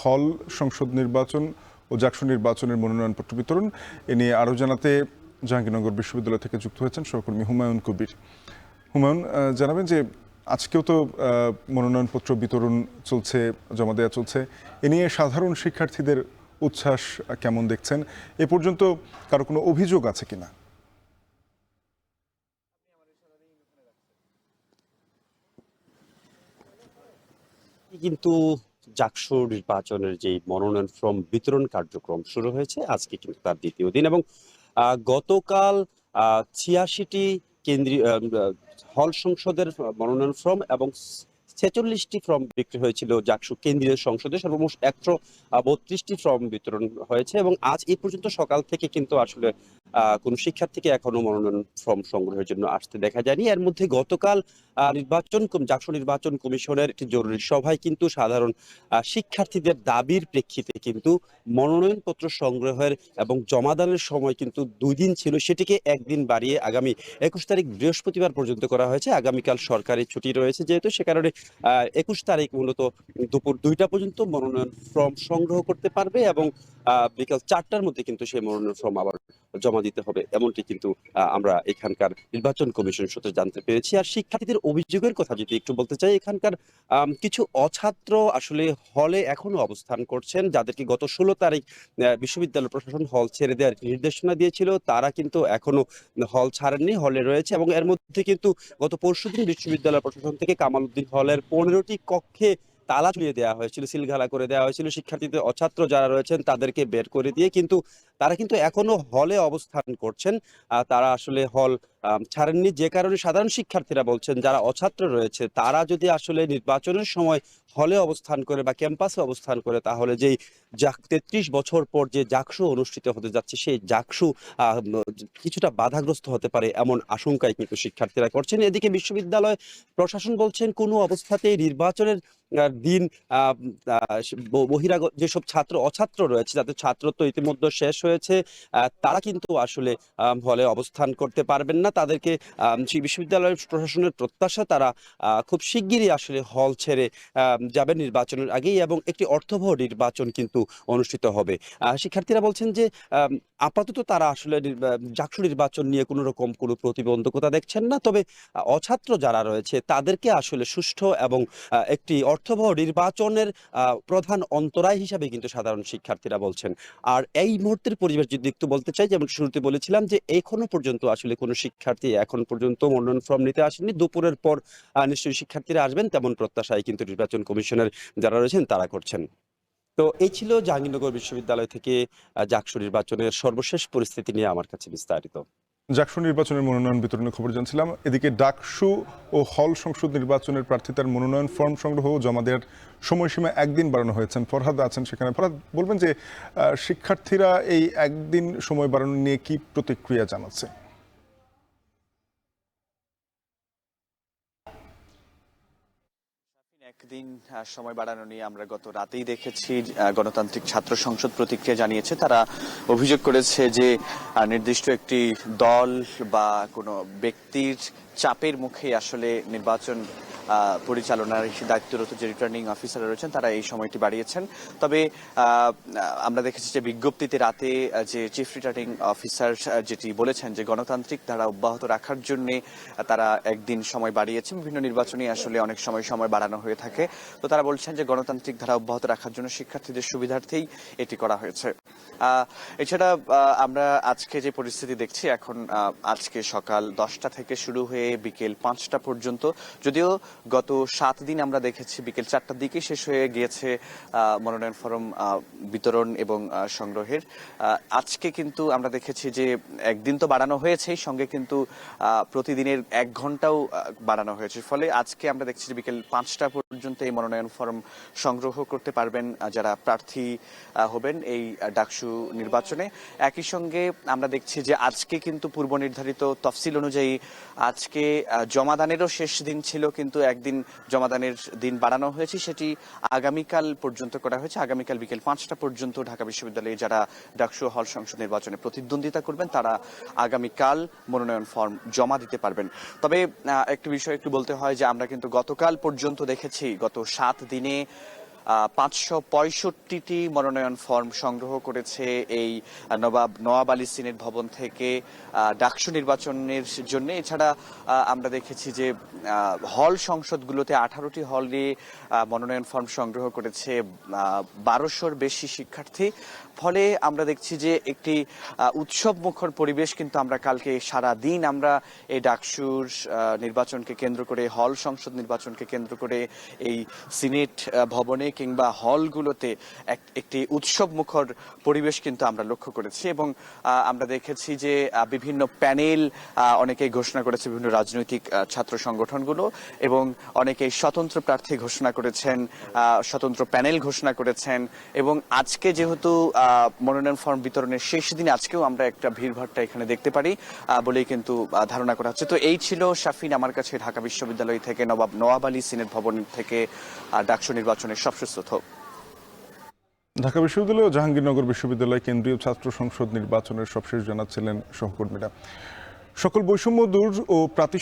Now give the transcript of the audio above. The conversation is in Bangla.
হল সংসদ নির্বাচন ও জাকসু নির্বাচনের মনোনয়নপত্র বিতরণ এ নিয়ে আরও জানাতে জাহাঙ্গীরনগর বিশ্ববিদ্যালয় থেকে যুক্ত হয়েছেন সহকর্মী হুমায়ুন কবির। হুমায়ুন, জানাবেন যে আজকেও তো মনোনয়নপত্র বিতরণ চলছে, জমা দেওয়া চলছে, এ নিয়ে সাধারণ শিক্ষার্থীদের উচ্ছ্বাস কেমন দেখছেন? এ পর্যন্ত কারো কোনো অভিযোগ আছে কিনা? কিন্তু জাকসু নির্বাচনের যে মনোনয়ন ফর্ম বিতরণ কার্যক্রম শুরু হয়েছে আজকে কিন্তু তার দ্বিতীয় দিন এবং গতকাল ৮৬টি কেন্দ্রীয় হল সংসদের মনোনয়ন ফর্ম এবং ৪৬টি ফর্ম বিক্রি হয়েছিল জাকসু কেন্দ্রীয় সংসদে। সর্বমোট ১৩২টি ফর্ম বিতরণ হয়েছে এবং আজ এই পর্যন্ত সকাল থেকে কিন্তু আসলে কোনো শিক্ষার্থীকে এখনো মনোনয়ন ফর্ম সংগ্রহের জন্য আসতে দেখা যায়নি। এর মধ্যে গতকাল জাকসু নির্বাচন কমিশনের একটি জরুরি সভায় কিন্তু সাধারণ শিক্ষার্থীদের দাবির প্রেক্ষিতে কিন্তু মনোনয়নপত্র সংগ্রহের এবং জমাদানের সময় কিন্তু ২ দিন ছিল, সেটিকে একদিন বাড়িয়ে আগামী ২১ তারিখ বৃহস্পতিবার পর্যন্ত করা হয়েছে। আগামীকাল সরকারি ছুটি রয়েছে যেহেতু, সে কারণে ২১ তারিখ মূলত দুপুর ২টা পর্যন্ত মনোনয়ন ফর্ম সংগ্রহ করতে পারবে এবং বিকাল ৪টার মধ্যে কিন্তু সেই মনোনয়ন ফর্ম আবার জমা দিতে হবে, এমনটি কিন্তু আমরা এখানকার নির্বাচন কমিশন সূত্রে জানতে পেরেছি। আর শিক্ষার্থীদের অভিযোগের কথা যদি একটু বলতে চাই, এখানকার কিছু অছাত্র আসলে হলে এখনো অবস্থান করছেন, যাদেরকে গত ১৬ তারিখ বিশ্ববিদ্যালয় প্রশাসন হল ছেড়ে দেওয়ার নির্দেশনা দিয়েছিল, তারা কিন্তু এখনো হল ছাড়েননি, হলে রয়েছে। এবং এর মধ্যে কিন্তু গত পরশুদিন বিশ্ববিদ্যালয় প্রশাসন থেকে কামাল উদ্দিন হলের ১৫টি কক্ষে তালা ঝুলিয়ে দেওয়া হয়েছিল, সিলগালা করে দেওয়া হয়েছিল। শিক্ষার্থীদের অছাত্র যারা রয়েছেন তাদেরকে বের করে দিয়ে কিন্তু তারা কিন্তু এখনো হলে অবস্থান করছেন। তারা আসলে হল ছাড়েননি, যে কারণে সাধারণ শিক্ষার্থীরা বলছেন যারা অছাত্র রয়েছে তারা যদি আসলে নির্বাচনের সময় হলে অবস্থান করে বা ক্যাম্পাসে অবস্থান করে, তাহলে যেই ৩৩ বছর পর যে জাকসু অনুষ্ঠিত হতে যাচ্ছে সেই জাকসু কিছুটা বাধাগ্রস্ত হতে পারে, এমন আশঙ্কাই কিন্তু শিক্ষার্থীরা করছেন। এদিকে বিশ্ববিদ্যালয় প্রশাসন বলছেন কোনো অবস্থাতেই নির্বাচনের দিন বহিরাগত যেসব অছাত্র রয়েছে, যাদের ছাত্রত্ব ইতিমধ্যে শেষ হয়েছে, তারা কিন্তু আসলে হলে অবস্থান করতে পারবেন না। তাদেরকে বিশ্ববিদ্যালয় প্রশাসনের প্রত্যাশা তারা খুব শিগগিরই আসলে হল ছেড়ে যাবেন নির্বাচনের আগেই এবং একটি অর্থবহ নির্বাচন কিন্তু অনুষ্ঠিত হবে। শিক্ষার্থীরা বলছেন যে আপাতত তারা আসলে জাকসু নির্বাচন নিয়ে কোনো রকম কোনো প্রতিবন্ধকতা দেখছেন না, তবে অছাত্র যারা রয়েছে তাদেরকে আসলে সুষ্ঠু এবং একটি অর্থবহ নির্বাচনের প্রধান অন্তরায় হিসাবে কিন্তু সাধারণ শিক্ষার্থীরা বলছেন। আর এই মুহূর্তের পরিবেশ যদি একটু বলতে চাই, যেমন শুরুতে বলেছিলাম যে এখনো পর্যন্ত আসলে কোনো শিক্ষার্থী এখন পর্যন্ত মনোনয়ন ফর্ম নিতে আসেনি। দুপুরের পর নিশ্চয়ই শিক্ষার্থীরা আসবেন, তেমন প্রত্যাশায় কিন্তু নির্বাচন কমিশনের যারা রয়েছেন তারা করছেন। তো এই ছিল জাহাঙ্গীরনগর বিশ্ববিদ্যালয় থেকে জাকসু নির্বাচনের সর্বশেষ পরিস্থিতি নিয়ে আমার কাছে বিস্তারিত। জাকসু নির্বাচনের মনোনয়ন বিতরণের খবর জানছিলাম। এদিকে ডাকসু ও হল সংসদ নির্বাচনের প্রার্থিতার মনোনয়ন ফর্ম সংগ্রহ ও জমা দেওয়ার সময়সীমা একদিন বাড়ানো হয়েছে। ফরহাদ আছেন সেখানে। ফরহাদ, বলবেন যে শিক্ষার্থীরা এই একদিন সময় বাড়ানো নিয়ে কি প্রতিক্রিয়া জানাচ্ছে? একদিন সময় বাড়ানো নিয়ে আমরা গত রাতেই দেখেছি গণতান্ত্রিক ছাত্র সংসদ প্রতিক্রিয়া জানিয়েছে। তারা অভিযোগ করেছে যে নির্দিষ্ট একটি দল বা কোনো ব্যক্তির চাপের মুখে আসলে নির্বাচন পরিচালনার দায়িত্বরত যে রিটার্নিং অফিসার রয়েছেন তারা এই সময়টি বাড়িয়েছেন। তবে আমরা দেখেছি যে বিজ্ঞপ্তিতে রাতে যে চিফ রিটার্নিং অফিসার যেটি বলেছেন যে গণতান্ত্রিক ধারা অব্যাহত রাখার জন্য তারা একদিন সময় বাড়িয়েছে। বিভিন্ন নির্বাচনে আসলে অনেক সময় বাড়ানো হয়ে থাকে। তো তারা বলছেন যে গণতান্ত্রিক ধারা অব্যাহত রাখার জন্য শিক্ষার্থীদের সুবিধার্থেই এটি করা হয়েছে। এছাড়া আমরা আজকে যে পরিস্থিতি দেখছি, এখন আজকে সকাল 10টা থেকে শুরু হয়ে বিকেল 5টা পর্যন্ত, যদিও গত 7 দিন আমরা দেখেছি বিকেল 4টার দিকে শেষ হয়ে গিয়েছে মনোনয়ন ফর্ম বিতরণ এবং সংগ্রহের। আজকে কিন্তু আমরা দেখেছি যে একদিন তো বাড়ানো হয়েছে, সঙ্গে কিন্তু প্রতিদিনের 1 ঘন্টাও বাড়ানো হয়েছে। ফলে আজকে আমরা দেখছি যে বিকেল 5টা পর্যন্ত এই মনোনয়ন ফর্ম সংগ্রহ করতে পারবেন যারা প্রার্থী হবেন এই ডাকসু নির্বাচনে। একই সঙ্গে আমরা দেখছি যে আজকে কিন্তু পূর্ব নির্ধারিত তফসিল অনুযায়ী আজকে জমাদানেরও শেষ দিন ছিল, কিন্তু একদিন জমাদানের দিন বাড়ানো হয়েছে, সেটি আগামীকাল পর্যন্ত করা হয়েছে। আগামীকাল বিকেল 5টা পর্যন্ত ঢাকা বিশ্ববিদ্যালয়ে যারা ডাকসু হল সংসদ নির্বাচনে প্রতিদ্বন্দ্বিতা করবেন তারা আগামীকাল মনোনয়ন ফর্ম জমা দিতে পারবেন। তবে একটি বিষয় একটু বলতে হয় যে আমরা কিন্তু গতকাল পর্যন্ত দেখেছি গত 7 দিনে 565টি মনোনয়ন ফর্ম সংগ্রহ করেছে এই নওয়াব আলী সিনেট ভবন থেকে ডাকসু নির্বাচনের জন্য। এছাড়া আমরা দেখেছি যে হল সংসদগুলোতে 18টি হলে মনোনয়ন ফর্ম সংগ্রহ করেছে 1200-র বেশি শিক্ষার্থী। ফলে আমরা দেখছি যে একটি উৎসব মুখর পরিবেশ কিন্তু আমরা কালকে সারা দিন আমরা এই ডাকসুর নির্বাচনকে কেন্দ্র করে, হল সংসদ নির্বাচনকে কেন্দ্র করে এই সিনেট ভবনে কিংবা হলগুলোতে একটি উৎসব মুখর পরিবেশ কিন্তু আমরা লক্ষ্য করেছি। এবং আমরা দেখেছি যে বিভিন্ন প্যানেল অনেকেই ঘোষণা করেছে, বিভিন্ন রাজনৈতিক ছাত্র সংগঠনগুলো, এবং অনেকেই স্বতন্ত্র প্রার্থী ঘোষণা করেছেন, স্বতন্ত্র প্যানেল ঘোষণা করেছেন। এবং আজকে যেহেতু মনোনয়ন ফর্ম বিতরণের শেষ দিন, আজকেও আমরা একটা ভিড়ভাট্টা এখানে দেখতে পারি বলেই কিন্তু ধারণা করা হচ্ছে। তো এই ছিল শাফিন আমার কাছে ঢাকা বিশ্ববিদ্যালয় থেকে নওয়াব আলী সিনেট ভবন থেকে ডাকসু নির্বাচনের সবশেষ তথ্য। ঢাকা বিশ্ববিদ্যালয় ও জাহাঙ্গীরনগর বিশ্ববিদ্যালয় কেন্দ্রীয় ছাত্র সংসদ নির্বাচনের সবশেষ জানাচ্ছিলেন সহকর্মীরা। সকল বৈষম্য দূর ও